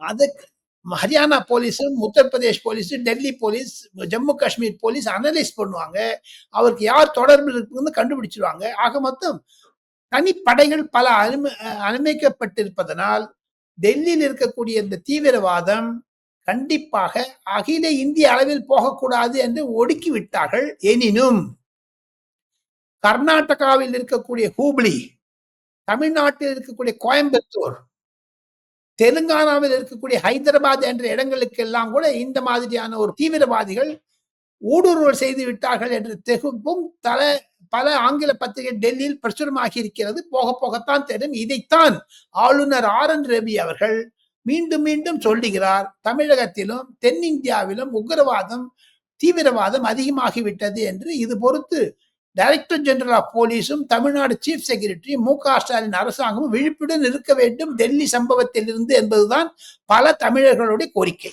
அதுக்கு Haryana police, Uttar Pradesh police, Delhi police, Jammu Kashmir police analyse பண்ணுவாங்க. அவருக்கு யார் தொடர்பு இருக்குன்னு கண்டுபிடிச்சிருவாங்க. ஆக மொத்தம் தனிப்படைகள் பல அமைக்கப்பட்டிருப்பதனால் டெல்லியில் இருக்கக்கூடிய இந்த தீவிரவாதம் கண்டிப்பாக அகில இந்திய அளவில் போகக்கூடாது என்று ஒடுக்கி விட்டார்கள். எனினும் கர்நாடகாவில் இருக்கக்கூடிய ஹூப்ளி, தமிழ்நாட்டில் இருக்கக்கூடிய கோயம்புத்தூர், தெலுங்கானாவில் இருக்கக்கூடிய ஹைதராபாத் என்ற இடங்களுக்கெல்லாம் கூட இந்த மாதிரியான ஒரு தீவிரவாதிகள் ஊடுருவல் செய்து விட்டார்கள் என்ற தெகுப்பும் பல ஆங்கில பத்திரிகை டெல்லியில் பிரசுரமாகி இருக்கிறது. போக போகத்தான் தெரியும். இதைத்தான் ஆளுநர் ஆர் என் ரவி அவர்கள் மீண்டும் மீண்டும் சொல்லுகிறார். தமிழகத்திலும் தென்னிந்தியாவிலும் உக்ரவாதம், தீவிரவாதம் அதிகமாகிவிட்டது என்று. இது பொறுத்து டைரக்டர் ஜெனரல் ஆஃப் போலீஸும் தமிழ்நாடு சீஃப் செக்ரட்டரி மு.க. ஸ்டாலின் அரசாங்கமும் விழிப்புடன் இருக்க வேண்டும் டெல்லி சம்பவத்தில் இருந்து என்பதுதான் பல தமிழர்களுடைய கோரிக்கை.